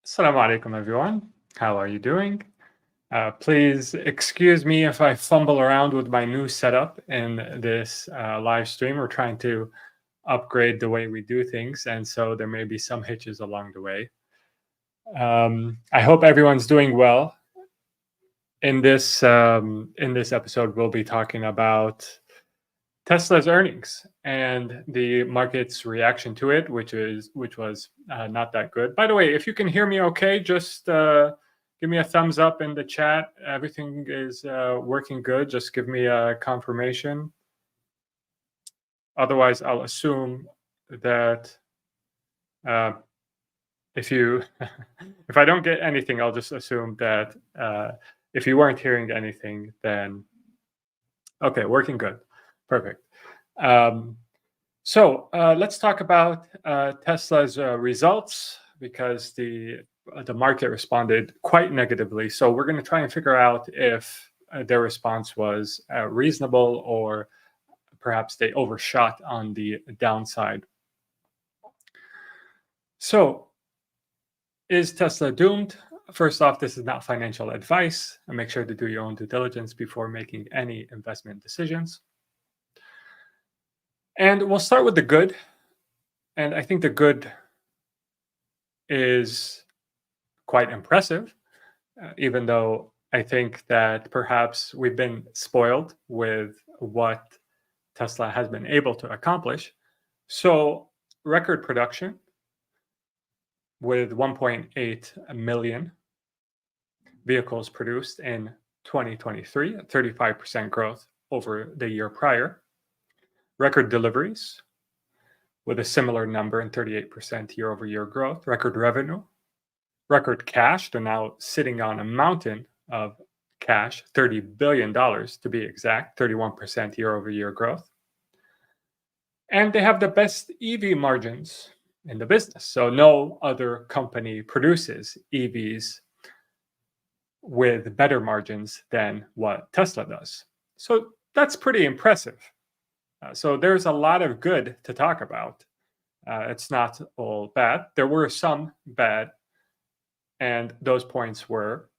Assalamu alaikum, everyone. How are you doing? Please excuse me if I fumble around with my new setup in this live stream. We're trying to upgrade the way we do things, and so there may be some hitches along the way. I hope everyone's doing well. In this episode, we'll be talking about Tesla's earnings and the market's reaction to it, which was not that good. By the way, if you can hear me okay, just give me a thumbs up in the chat. Everything is working good. Just give me a confirmation. Otherwise, I'll assume that uh, if you if I don't get anything, I'll just assume that if you weren't hearing anything, then okay, working good, perfect. Um, So let's talk about Tesla's results because the market responded quite negatively. So we're going to try and figure out if their response was reasonable or perhaps they overshot on the downside. So is Tesla doomed? First off, this is not financial advice, and make sure to do your own due diligence before making any investment decisions. And we'll start with the good. And I think the good is quite impressive, even though I think that perhaps we've been spoiled with what Tesla has been able to accomplish. So, record production with 1.8 million vehicles produced in 2023, 35% growth over the year prior. Record deliveries with a similar number and 38% year over year growth. Record revenue, record cash. They're now sitting on a mountain of cash, $30 billion to be exact, 31% year over year growth. And they have the best EV margins in the business. So no other company produces EVs with better margins than what Tesla does. So that's pretty impressive. So there's a lot of good to talk about. It's not all bad. There were some bad, and those points were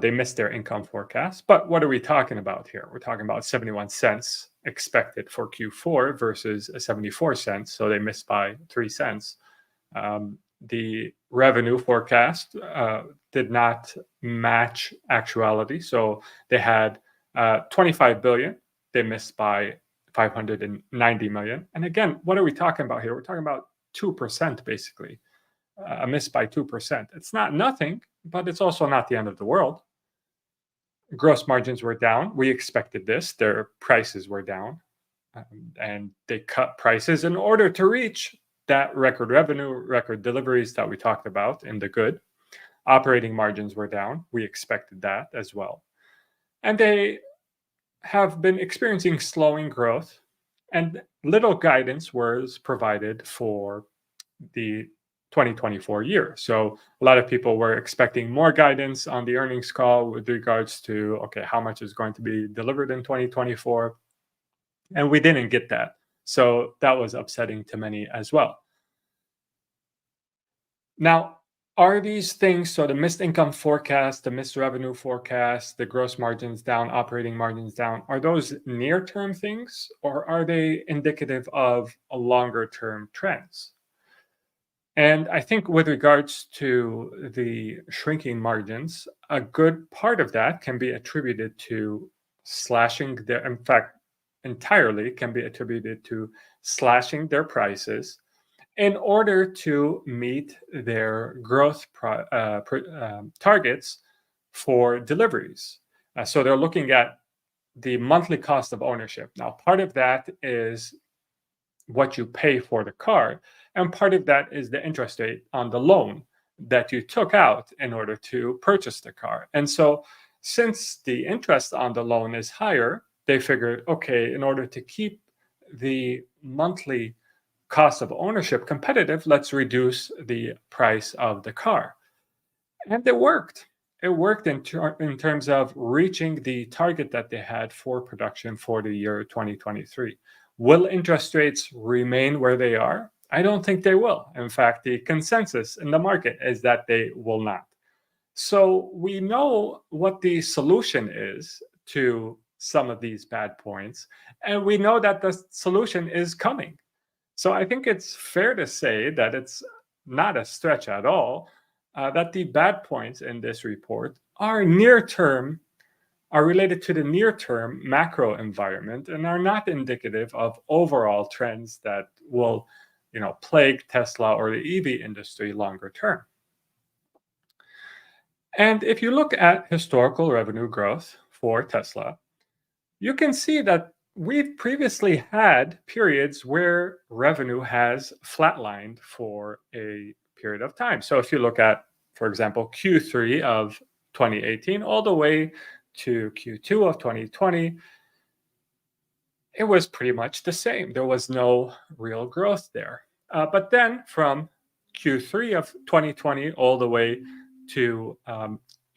they missed their income forecast. But what are we talking about here? We're talking about 71 cents expected for Q4 versus 74 cents. So they missed by 3 cents. The revenue forecast did not match actuality. So they had 25 billion. They missed by 590 million. And again, what are we talking about here? We're talking about 2% basically. A miss by 2%. It's not nothing, but it's also not the end of the world. Gross margins were down. We expected this. Their prices were down. And they cut prices in order to reach that record revenue, record deliveries that we talked about in the good. Operating margins were down. We expected that as well. And they have been experiencing slowing growth, and little guidance was provided for the 2024 year. So a lot of people were expecting more guidance on the earnings call with regards to, okay, how much is going to be delivered in 2024? And we didn't get that. So that was upsetting to many as well. Now, are these things, so the missed income forecast, the missed revenue forecast, the gross margins down, operating margins down, are those near-term things, or are they indicative of a longer-term trends? And I think with regards to the shrinking margins, a good part of that can be attributed to slashing their, in fact, entirely can be attributed to slashing their prices in order to meet their growth targets for deliveries. So they're looking at the monthly cost of ownership. Now, part of that is what you pay for the car, and part of that is the interest rate on the loan that you took out in order to purchase the car. And so since the interest on the loan is higher, they figured, okay, in order to keep the monthly cost of ownership competitive, let's reduce the price of the car. And it worked. It worked in terms of reaching the target that they had for production for the year 2023. Will interest rates remain where they are? I don't think they will. In fact, the consensus in the market is that they will not. So we know what the solution is to some of these bad points, and we know that the solution is coming. So I think it's fair to say that it's not a stretch at all that the bad points in this report are near term, are related to the near term macro environment and are not indicative of overall trends that will, plague Tesla or the EV industry longer term. And if you look at historical revenue growth for Tesla, you can see that we've previously had periods where revenue has flatlined for a period of time. So if you look at, for example, Q3 of 2018 all the way to Q2 of 2020, it was pretty much the same. There was no real growth there. But then from Q3 of 2020 all the way to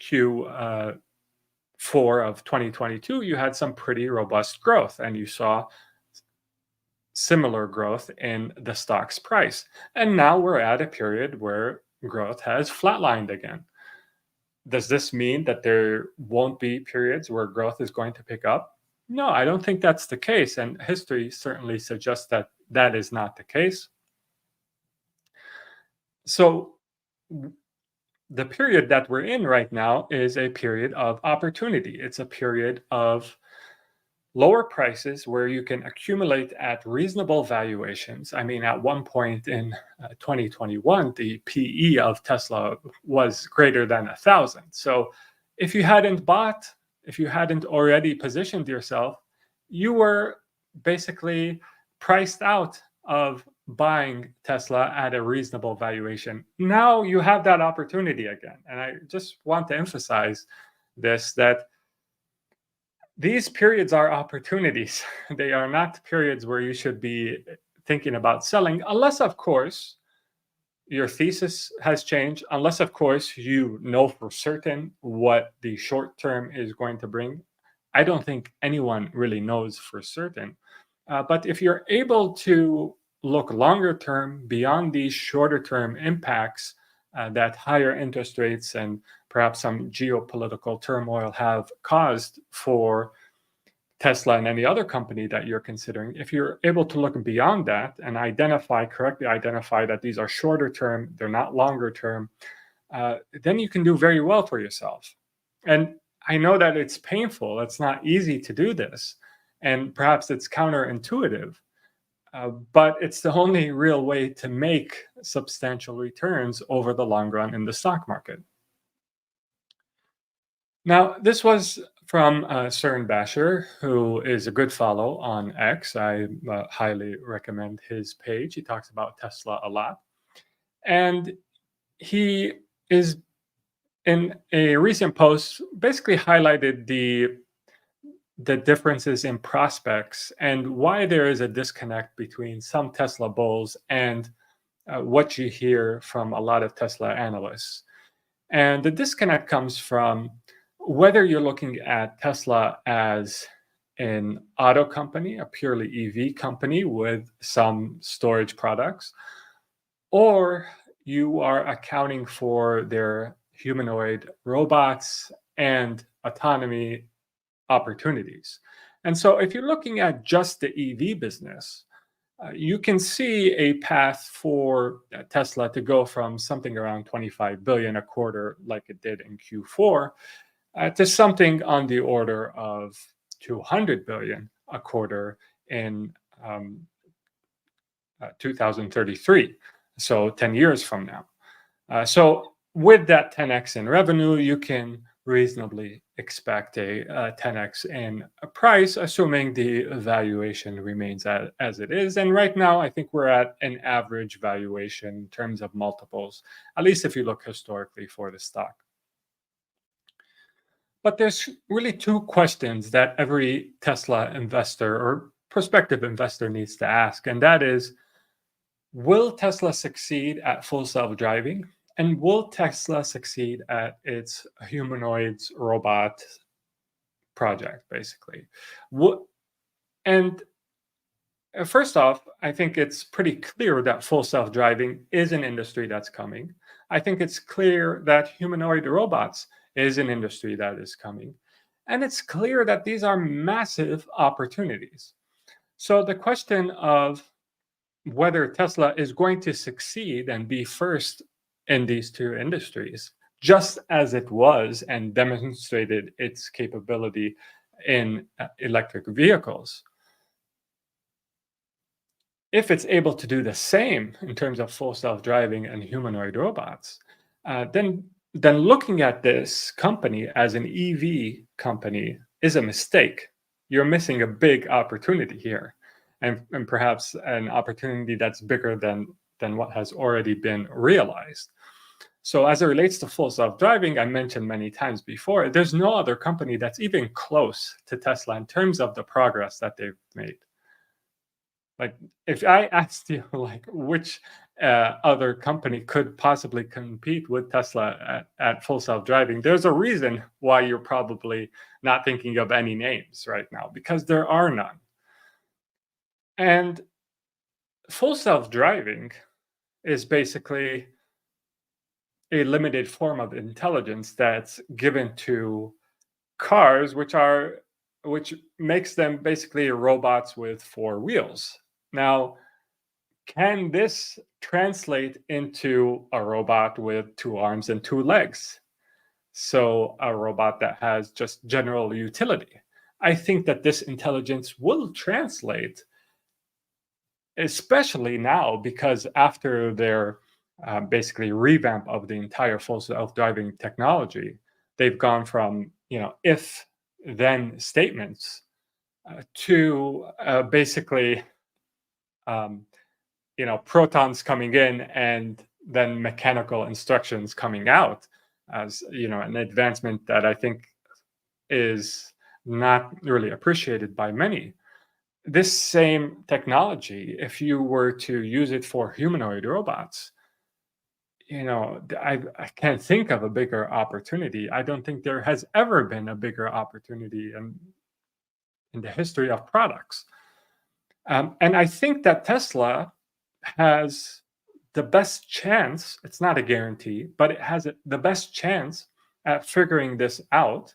Q4 of 2022, you had some pretty robust growth, and you saw similar growth in the stock's price. And now we're at a period where growth has flatlined again. Does this mean that there won't be periods where growth is going to pick up? No, I don't think that's the case. And history certainly suggests that that is not the case. So, the period that we're in right now is a period of opportunity. It's a period of lower prices where you can accumulate at reasonable valuations. I mean, at one point in 2021, the PE of Tesla was greater than 1,000. So if you hadn't bought, if you hadn't already positioned yourself, you were basically priced out of buying Tesla at a reasonable valuation. Now you have that opportunity again. And I just want to emphasize this, that these periods are opportunities. They are not periods where you should be thinking about selling, unless, of course, your thesis has changed, unless, of course, you know for certain what the short term is going to bring. I don't think anyone really knows for certain. But if you're able to look longer term beyond these shorter term impacts that higher interest rates and perhaps some geopolitical turmoil have caused for Tesla and any other company that you're considering, if you're able to look beyond that and correctly identify that these are shorter term, they're not longer term, then you can do very well for yourself. And I know that it's painful. It's not easy to do this. And perhaps it's counterintuitive. But it's the only real way to make substantial returns over the long run in the stock market. Now, this was from Cern Basher, who is a good follow on X. I highly recommend his page. He talks about Tesla a lot. And he is, in a recent post, basically highlighted the differences in prospects and why there is a disconnect between some Tesla bulls and what you hear from a lot of Tesla analysts. And the disconnect comes from whether you're looking at Tesla as an auto company, a purely EV company with some storage products, or you are accounting for their humanoid robots and autonomy opportunities. And so if you're looking at just the EV business, you can see a path for Tesla to go from something around 25 billion a quarter, like it did in Q4, to something on the order of 200 billion a quarter in 2033, so 10 years from now. So with that 10x in revenue, you can reasonably expect a 10x in a price, assuming the valuation remains as it is. And right now, I think we're at an average valuation in terms of multiples, at least if you look historically for the stock. But there's really two questions that every Tesla investor or prospective investor needs to ask, and that is, will Tesla succeed at full self-driving? And will Tesla succeed at its humanoids robot project, basically? And First off, I think it's pretty clear that full self driving is an industry that's coming. I think it's clear that humanoid robots is an industry that is coming. And it's clear that these are massive opportunities. So the question of whether Tesla is going to succeed and be first in these two industries, just as it was and demonstrated its capability in electric vehicles, if it's able to do the same in terms of full self-driving and humanoid robots, then looking at this company as an EV company is a mistake. You're missing a big opportunity here, and perhaps an opportunity that's bigger than what has already been realized. So as it relates to full self-driving, I mentioned many times before, there's no other company that's even close to Tesla in terms of the progress that they've made. Like, if I asked you, like, which other company could possibly compete with Tesla at full self-driving, there's a reason why you're probably not thinking of any names right now, because there are none. And full self-driving is basically a limited form of intelligence that's given to cars, which makes them basically robots with four wheels. Now, can this translate into a robot with two arms and two legs? So, a robot that has just general utility. I think that this intelligence will translate, especially now, because after their basically revamp of the entire full self-driving technology, they've gone from if then statements to basically um, protons coming in and then mechanical instructions coming out, as an advancement that I think is not really appreciated by many. This same technology, if you were to use it for humanoid robots, I can't think of a bigger opportunity. I don't think there has ever been a bigger opportunity in the history of products. And I think that Tesla has the best chance, it's not a guarantee, but it has the best chance at figuring this out,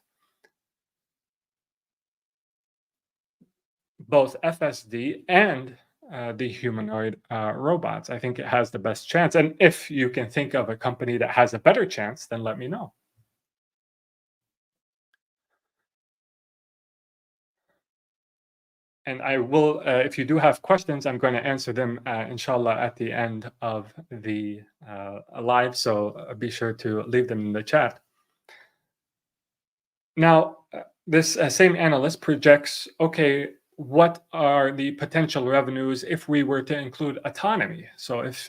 both FSD and the humanoid robots. I think it has the best chance. And if you can think of a company that has a better chance, then let me know. And I will, if you do have questions, I'm going to answer them, inshallah, at the end of the live. So be sure to leave them in the chat. Now, this same analyst projects, okay, what are the potential revenues if we were to include autonomy? So if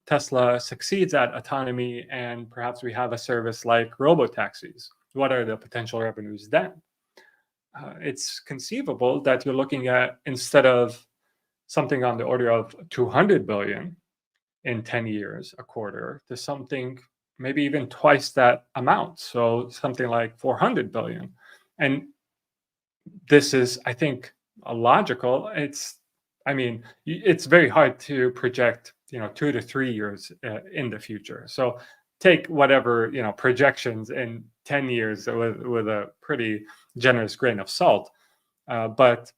Tesla succeeds at autonomy and perhaps we have a service like robotaxis, what are the potential revenues then? It's conceivable that you're looking at, instead of something on the order of 200 billion in 10 years, a quarter, to something maybe even twice that amount. So something like 400 billion. And this is, I think, logical. It's very hard to project, 2 to 3 years in the future. So take whatever, projections in 10 years with a pretty generous grain of salt. But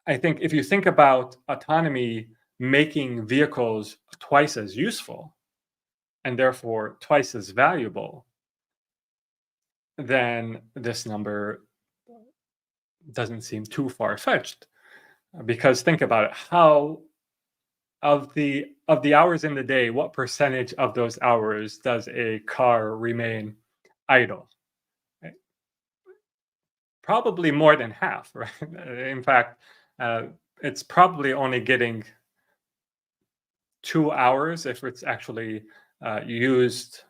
I think if you think about autonomy making vehicles twice as useful and therefore twice as valuable, then this number doesn't seem too far-fetched. Because think about it, how of the hours in the day, what percentage of those hours does a car remain idle? Right? Probably more than half, right? In fact, it's probably only getting 2 hours if it's actually used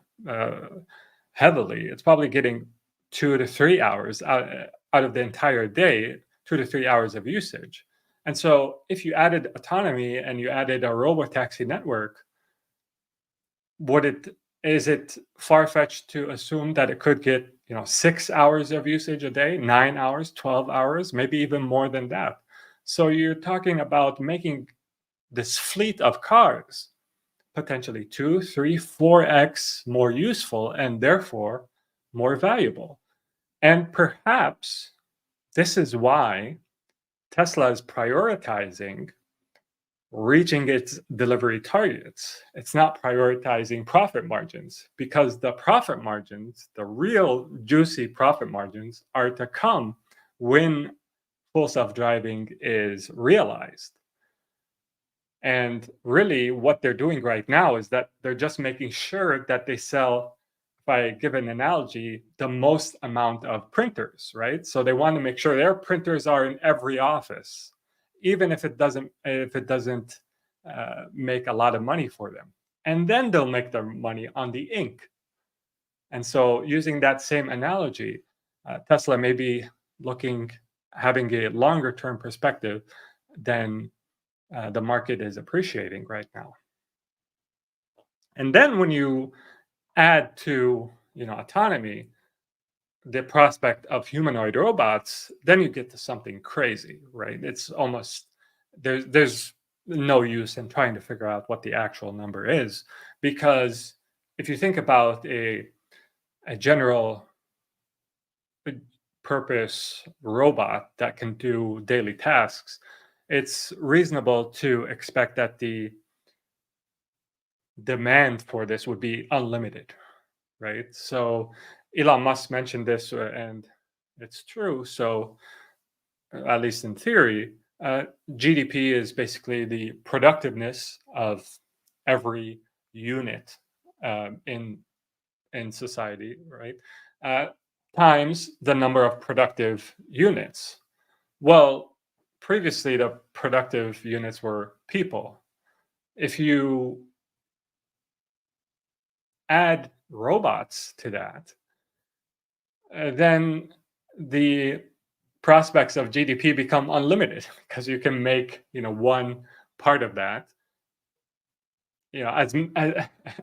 heavily. It's probably getting 2 to 3 hours out of the entire day, 2 to 3 hours of usage. And so if you added autonomy and you added a robotaxi network, is it far-fetched to assume that it could get 6 hours of usage a day, 9 hours, 12 hours, maybe even more than that? So you're talking about making this fleet of cars potentially 2, 3, 4x more useful and therefore more valuable. And perhaps this is why Tesla is prioritizing reaching its delivery targets. It's not prioritizing profit margins because the profit margins, the real juicy profit margins, are to come when full self driving is realized. And really, what they're doing right now is that they're just making sure that they sell, if I give an analogy, the most amount of printers, right? So they want to make sure their printers are in every office, even if it doesn't make a lot of money for them. And then they'll make their money on the ink. And so, using that same analogy, Tesla may be looking, having a longer term perspective than the market is appreciating right now. And then when you add to autonomy the prospect of humanoid robots, then you get to something crazy, right? It's almost there's no use in trying to figure out what the actual number is, because if you think about a general purpose robot that can do daily tasks, it's reasonable to expect that the demand for this would be unlimited, right? So Elon Musk mentioned this, and it's true. So, at least in theory, GDP is basically the productiveness of every unit in society, right? Uh, Times the number of productive units. Well, previously the productive units were people. If you add robots to that, then the prospects of GDP become unlimited because you can make one part of that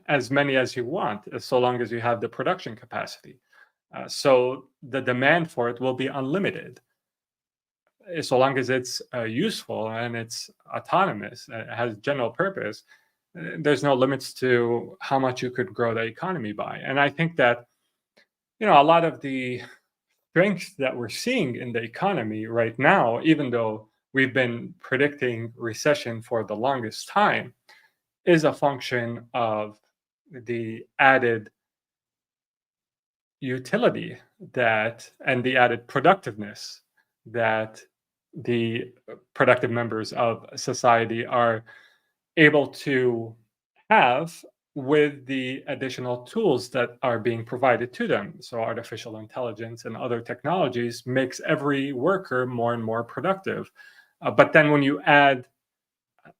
as many as you want, so long as you have the production capacity. So the demand for it will be unlimited, so long as it's useful and it's autonomous, it has general purpose. There's no limits to how much you could grow the economy by. And I think that a lot of the strength that we're seeing in the economy right now, even though we've been predicting recession for the longest time, is a function of the added utility that and the added productiveness that the productive members of society are able to have with the additional tools that are being provided to them. So artificial intelligence and other technologies makes every worker more and more productive. But then when you add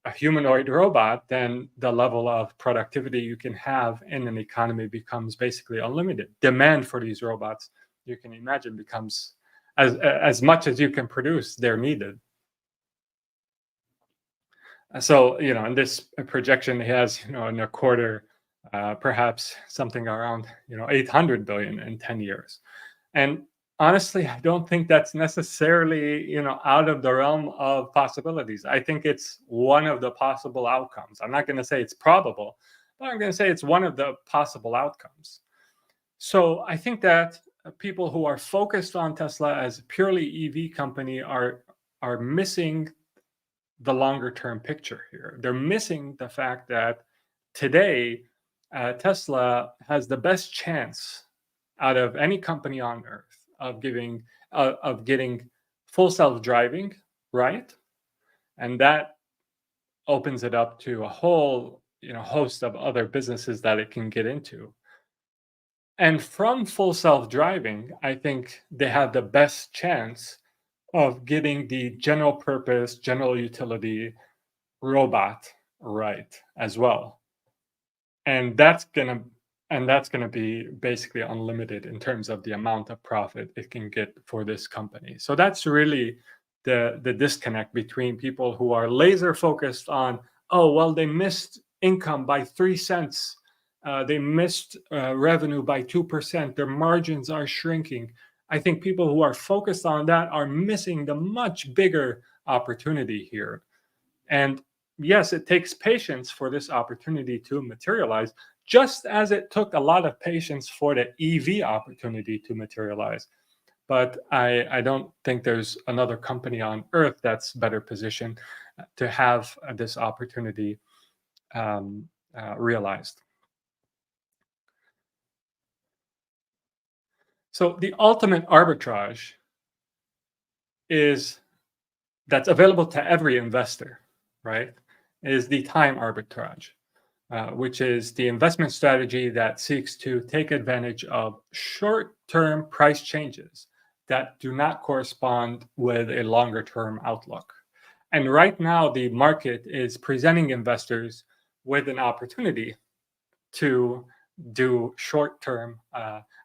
a humanoid robot, then the level of productivity you can have in an economy becomes basically unlimited. Demand for these robots, you can imagine, becomes as much as you can produce, they're needed. So, in this projection, he has, in a quarter, perhaps something around, 800 billion in 10 years. And honestly, I don't think that's necessarily, out of the realm of possibilities. I think it's one of the possible outcomes. I'm not going to say it's probable, but I'm going to say it's one of the possible outcomes. So I think that people who are focused on Tesla as a purely EV company are missing the longer term picture here. They're missing the fact that today Tesla has the best chance out of any company on earth of getting full self driving right, and that opens it up to a whole host of other businesses that it can get into. And from full self driving, I think they have the best chance of getting the general purpose, general utility robot right as well. And that's gonna be basically unlimited in terms of the amount of profit it can get for this company. So that's really the disconnect between people who are laser focused on, oh well, they missed income by 3 cents, they missed revenue by 2%, their margins are shrinking. I think people who are focused on that are missing the much bigger opportunity here. And yes, it takes patience for this opportunity to materialize, just as it took a lot of patience for the EV opportunity to materialize. But I don't think there's another company on earth that's better positioned to have this opportunity realized. So the ultimate arbitrage is that's available to every investor, right? Is the time arbitrage, which is the investment strategy that seeks to take advantage of short term price changes that do not correspond with a longer term outlook. And right now, the market is presenting investors with an opportunity to do short term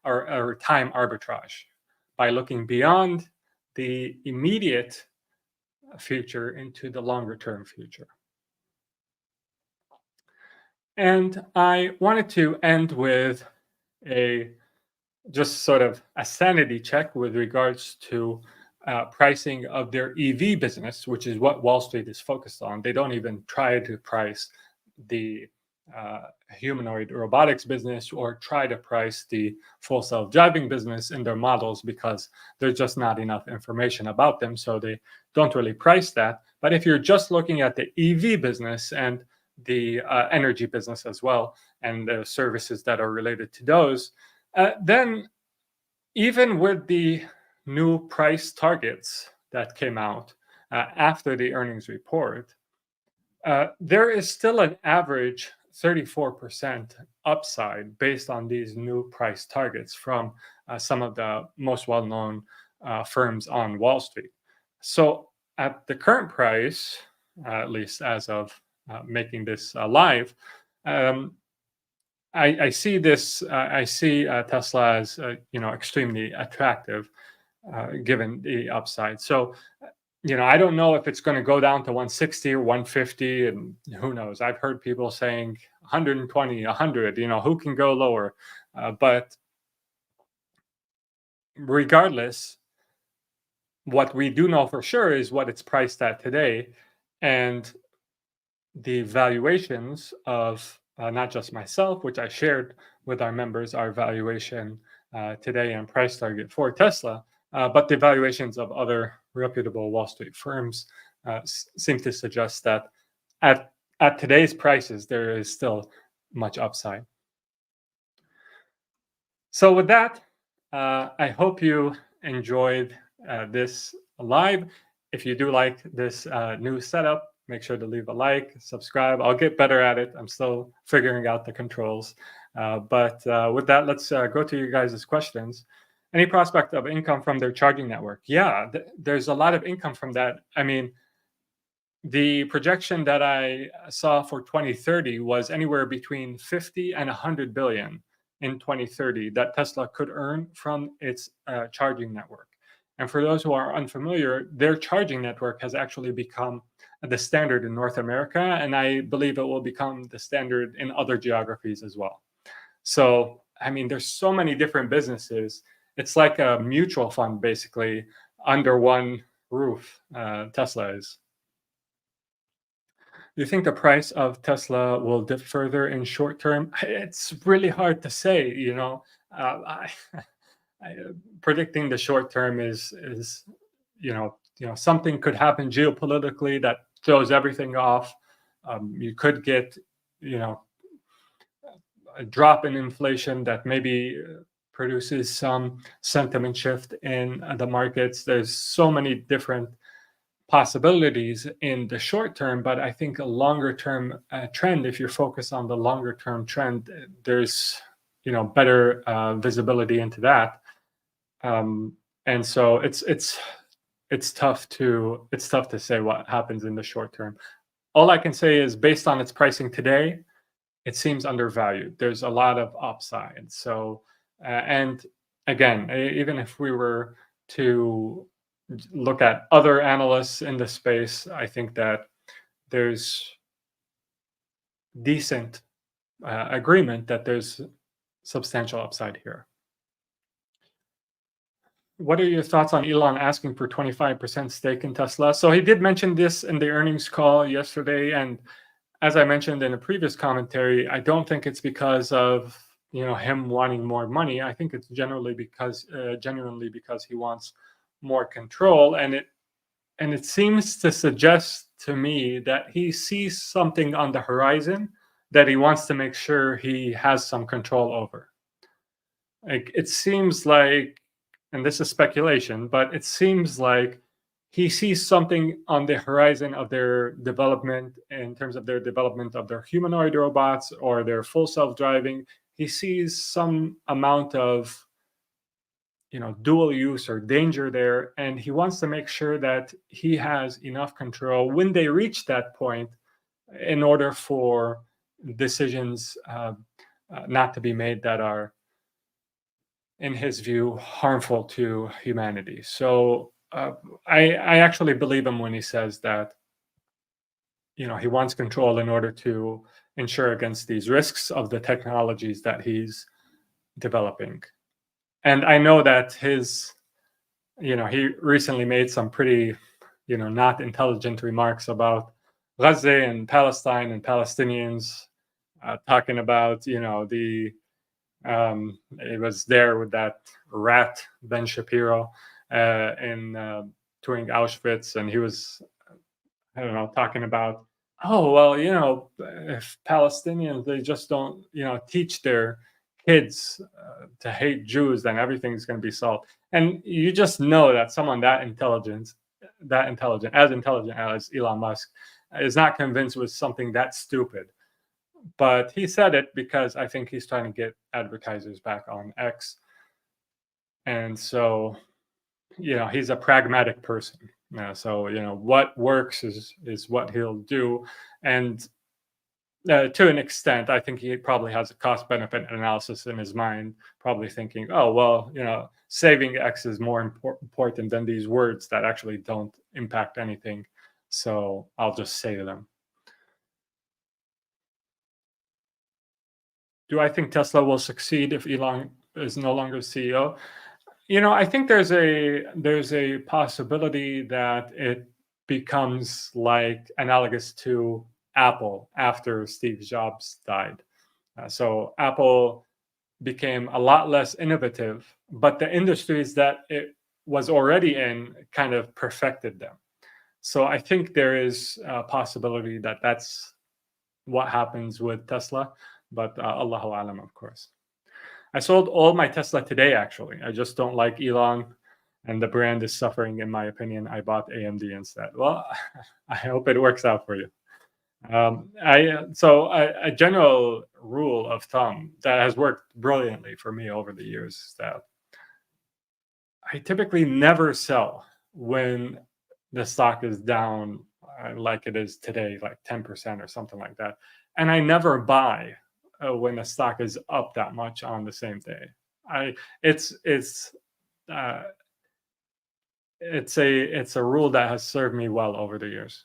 or time arbitrage by looking beyond the immediate future into the longer term future. And I wanted to end with a just sort of a sanity check with regards to pricing of their EV business, which is what Wall Street is focused on. They don't even try to price the humanoid robotics business or try to price the full self driving business in their models because there's just not enough information about them. So they don't really price that. But if you're just looking at the EV business and the energy business as well, and the services that are related to those, then even with the new price targets that came out after the earnings report, there is still an average 34% upside based on these new price targets from some of the most well known firms on Wall Street. So, at the current price, at least as of making this live, um, I see this. I see Tesla as extremely attractive given the upside. So I don't know if it's going to go down to 160 or 150, and who knows? I've heard people saying 120, 100. Who can go lower? But regardless, what we do know for sure is what it's priced at today, and the valuations of not just myself, which I shared with our members, our valuation today and price target for Tesla, but the valuations of other reputable Wall Street firms seem to suggest that at today's prices, there is still much upside. So with that, I hope you enjoyed this live. If you do like this new setup, make sure to leave a like, subscribe. I'll get better at it. I'm still figuring out the controls. But with that, let's go to you guys' questions. Any prospect of income from their charging network? Yeah, there's a lot of income from that. I mean, the projection that I saw for 2030 was anywhere between 50 and 100 billion in 2030 that Tesla could earn from its charging network. And for those who are unfamiliar, their charging network has actually become the standard in North America, and I believe it will become the standard in other geographies as well. So, I mean, there's so many different businesses. It's like a mutual fund, basically, under one roof. Tesla is. Do you think the price of Tesla will dip further in short term? It's really hard to say. Predicting the short term is something could happen geopolitically that throws everything off. You could get you know a drop in inflation that maybe produces some sentiment shift in the markets. There's so many different possibilities in the short term, but I think a longer term trend, if you're focused on the longer term trend, there's better visibility into that. And so it's tough to say what happens in the short term. All I can say is based on its pricing today, it seems undervalued. There's a lot of upside. So and again, even if we were to look at other analysts in the space, I think that there's decent agreement that there's substantial upside here. what are your thoughts on Elon asking for 25% stake in Tesla? So he did mention this in the earnings call yesterday, and as I mentioned in a previous commentary, I don't think it's because of him wanting more money. I think it's genuinely because he wants more control, and it seems to suggest to me that he sees something on the horizon that he wants to make sure he has some control over. Like it seems like, and this is speculation, but it seems like he sees something on the horizon of their development in terms of their development of their humanoid robots or their full self-driving. He sees some amount of dual use or danger there, and he wants to make sure that he has enough control when they reach that point in order for decisions not to be made that are, in his view, harmful to humanity. So I actually believe him when he says that he wants control in order to ensure against these risks of the technologies that he's developing. And I know that he recently made some pretty not intelligent remarks about Gaza and Palestine and Palestinians, talking about it was there with that rat Ben Shapiro in touring Auschwitz, and he was, I don't know, talking about, oh well, if Palestinians, they just don't teach their kids to hate Jews, then everything's going to be solved. And you just know that someone that intelligent as Elon Musk, is not convinced with something that stupid. But he said it because I think he's trying to get advertisers back on X. And so, he's a pragmatic person. So, what works is what he'll do. And to an extent, I think he probably has a cost benefit analysis in his mind, probably thinking, oh, well, saving X is more important than these words that actually don't impact anything. So I'll just say them. Do I think Tesla will succeed if Elon is no longer CEO? I think there's a possibility that it becomes like analogous to Apple after Steve Jobs died. So Apple became a lot less innovative, but the industries that it was already in kind of perfected them. So I think there is a possibility that that's what happens with Tesla, but Allahu alam, of course. I sold all my Tesla today, actually. I just don't like Elon, and the brand is suffering, in my opinion. I bought AMD instead. Well, I hope it works out for you. A general rule of thumb that has worked brilliantly for me over the years is that I typically never sell when the stock is down like it is today, like 10% or something like that. And I never buy when the stock is up that much on the same day. It's a rule that has served me well over the years.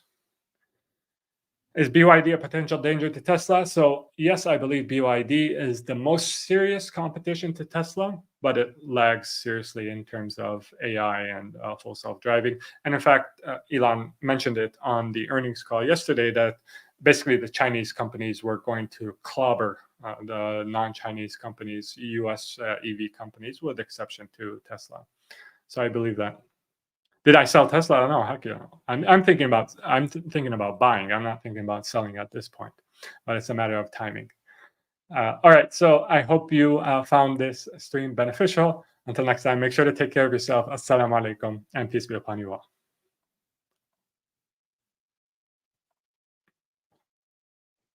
Is BYD a potential danger to Tesla? So yes, I believe BYD is the most serious competition to Tesla, but it lags seriously in terms of AI and full self-driving. And in fact, Elon mentioned it on the earnings call yesterday that basically the Chinese companies were going to clobber the non-Chinese companies, US EV companies, with exception to Tesla. So I believe that. Did I sell Tesla? I don't know. Heck yeah. I'm thinking about buying. I'm not thinking about selling at this point, but it's a matter of timing. All right. So I hope you found this stream beneficial. Until next time, make sure to take care of yourself. Assalamu alaikum, and peace be upon you all.